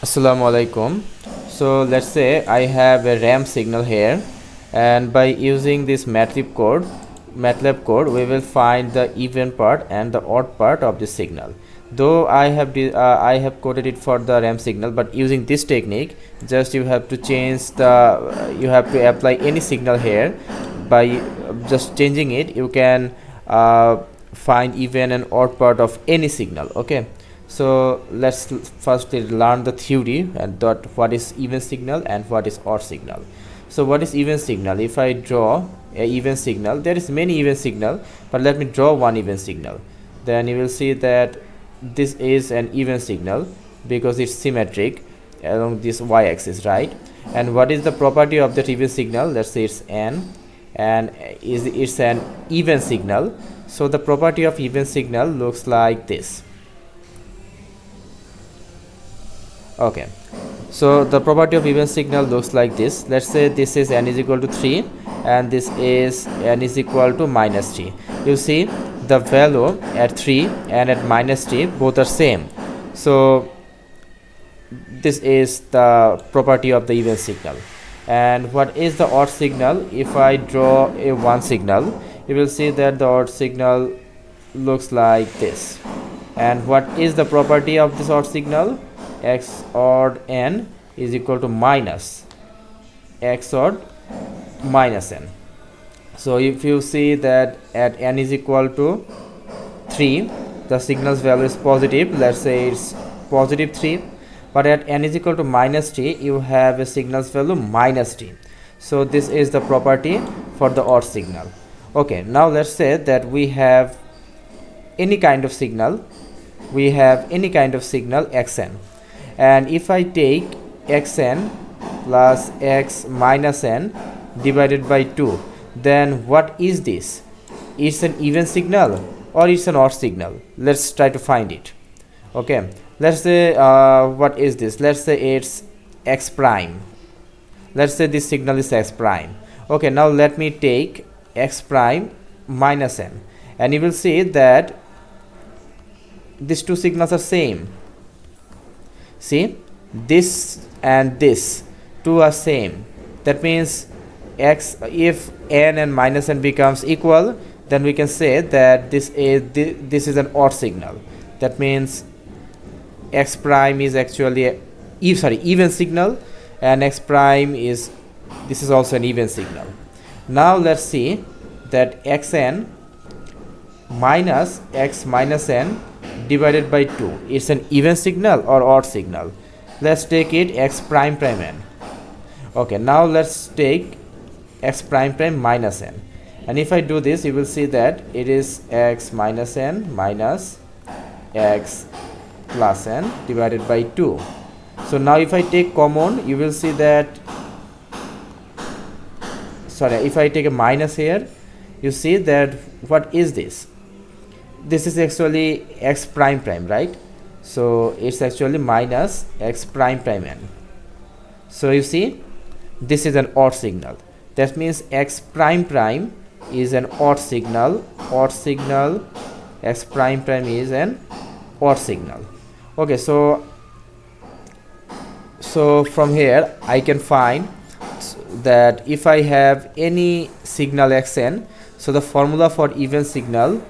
Assalamu alaikum. So let's say I have a RAM signal here, and by using this matlab code we will find the even part and the odd part of the signal. Though I have coded it for the RAM signal, but using this technique, just you have to change you have to apply any signal here. By just changing it, you can find even and odd part of any signal. Okay, so let's first learn the theory and what is even signal and what is odd signal. So what is even signal? If I draw a even signal, there is many even signal, but let me draw one even signal. Then you will see that this is an even signal because it's symmetric along this y-axis, right? And what is the property of that even signal? Let's say it's n, and it's an even signal. So the property of even signal looks like this. Okay, so the property of even signal looks like this. Let's say this is n is equal to 3 and this is n is equal to minus 3. You see the value at 3 and at minus 3 both are same. So this is the property of the even signal. And what is the odd signal? If I draw a one signal, you will see that the odd signal looks like this. And what is the property of this odd signal? X odd n is equal to minus x odd minus n. So if you see that at n is equal to 3, the signal's value is positive. Let's say it's positive 3, but at n is equal to minus 3, you have a signal's value minus 3. So this is the property for the odd signal. Okay, now let's say that we have any kind of signal. We have any kind of signal xn, and if I take xn plus x minus n divided by 2, then what is this? It's an even signal or it's an odd signal? Let's try to find it. Okay, let's say what is this? Let's say it's x prime. Let's say this signal is x prime. Okay, now let me take x prime minus n, and you will see that these two signals are same. See, this and this two are same. That means if n and minus n becomes equal, then we can say that this is an odd signal. That means x prime is actually a even signal, and x prime is also an even signal. Now let's see that xn minus x minus n divided by 2, it's an even signal or odd signal. Let's take it x prime prime n. Okay, now let's take x prime prime minus n, and if I do this, you will see that it is x minus n minus x plus n divided by 2. So now if I take common, you will see that, if I take a minus here, you see that what is this? This is actually x prime prime, right? So it's actually minus x prime prime n. So you see, this is an odd signal. That means x prime prime is an odd signal. X prime prime is an odd signal. Okay, so from here I can find that if I have any signal xn, so the formula for even signal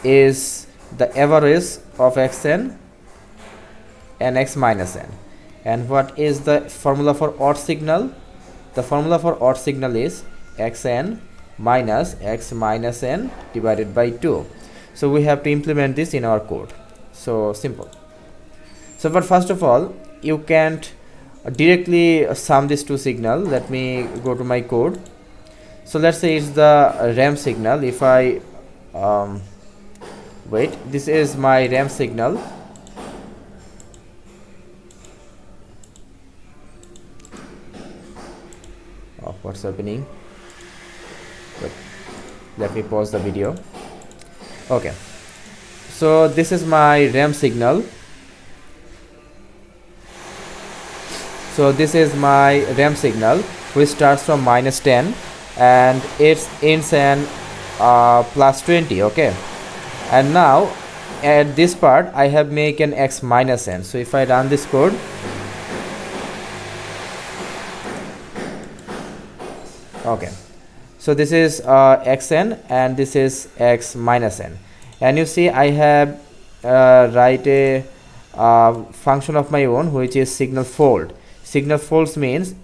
is the average of xn and x minus n. And what is the formula for odd signal? The formula for odd signal is xn minus x minus n divided by 2. So we have to implement this in our code. So simple. So but first of all, you can't directly sum these two signal. Let me go to my code. So let's say it's the RAM signal. If I wait, this is my RAM signal. Oh, what's happening? But let me pause the video. Okay, so this is my RAM signal. So this is my RAM signal, which starts from minus 10 and it ends in plus 20. Okay, and now at this part I have make an x minus n. So if I run this code, Okay, so this is xn and this is x minus n, and you see I have write a function of my own which is signal fold. Signal folds means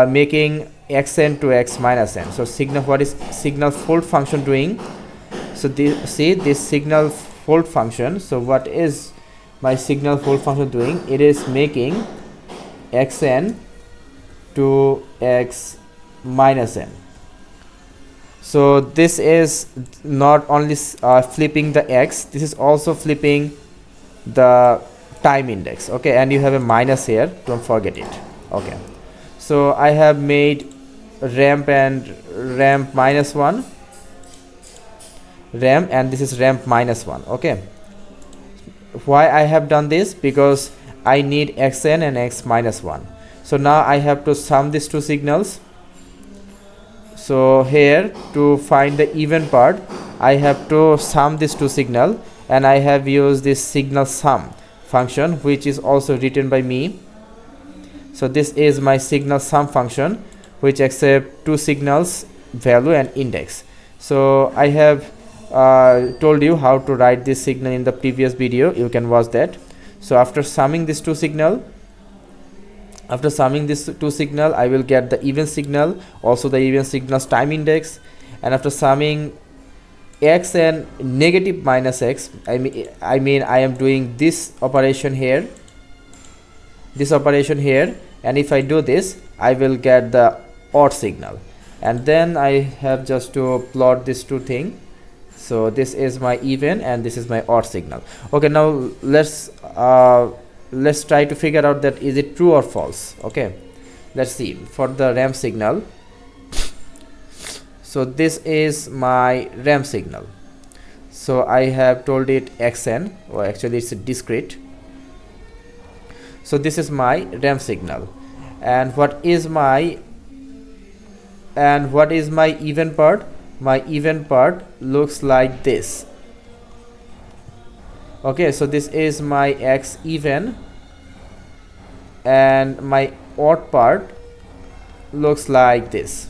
making xn to x minus n. So signal, what is signal fold function doing? So see this signal fold function, so what is my signal fold function doing? It is making xn to x minus n. So this is not only flipping the x, this is also flipping the time index. Okay, and you have a minus here, don't forget it. Okay, so I have made ramp and ramp minus 1, ramp, and this is ramp minus 1. Okay, why I have done this? Because I need xn and x minus 1. So now I have to sum these two signals. So here, to find the even part, I have to sum these two signal, and I have used this signal sum function, which is also written by me. So this is my signal sum function, which accept two signals, value and index. So I have told you how to write this signal in the previous video, you can watch that. So after summing these two signal, I will get the even signal, also the even signal's time index, and after summing x and negative minus x, I mean I am doing this operation here, and if I do this, I will get the odd signal, and then I have just to plot these two things. So this is my even and this is my odd signal. Okay, now let's try to figure out that is it true or false. Okay, let's see for the ramp signal. So this is my ramp signal, so I have told it xn, or actually it's a discrete. So this is my ramp signal, and what is my even part? My even part looks like this. Okay, so this is my x even, and my odd part looks like this.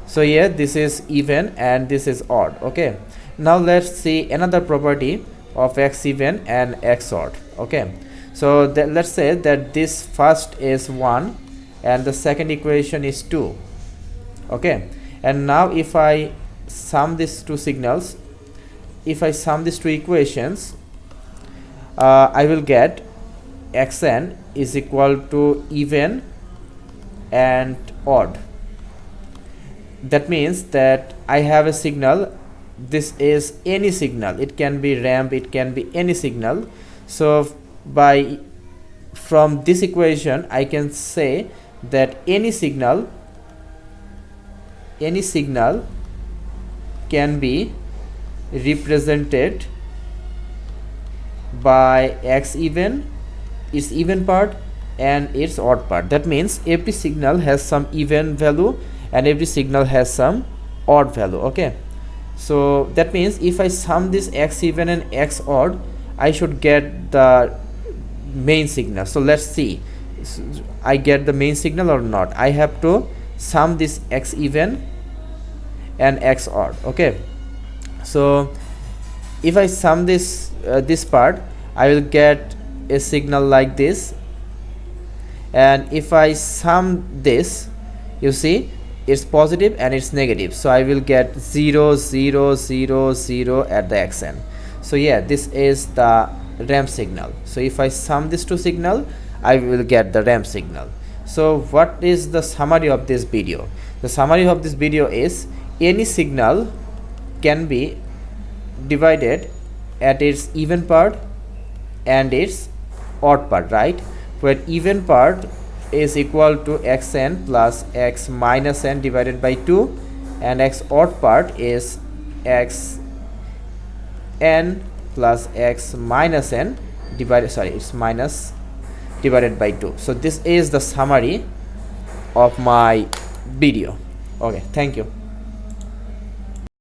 So here this is even and this is odd. Okay, now let's see another property of x even and x odd. Okay, so let's say that this first is 1 and the second equation is 2. Okay, and now if I sum these two signals, if I sum these two equations, I will get xn is equal to even and odd. That means that I have a signal, this is any signal, it can be ramp, it can be any signal. So from this equation I can say that any signal can be represented by x even, its even part, and its odd part. That means every signal has some even value and every signal has some odd value. Okay, so that means if I sum this x even and x odd, I should get the main signal. So let's see, I get the main signal or not. I have to sum this x even and x odd. Okay, so if I sum this this part, I will get a signal like this, and if I sum this, you see it's positive and it's negative, so I will get 0 0 0 0 at the xn. So yeah, this is the ramp signal. So if I sum these two signal, I will get the ramp signal. So what is the summary of this video? The summary of this video is any signal can be divided at its even part and its odd part, right? Where even part is equal to xn plus x minus n divided by 2, and x odd part is x n plus x minus n divided, sorry, it's minus divided by 2. So this is the summary of my video. Okay, thank you.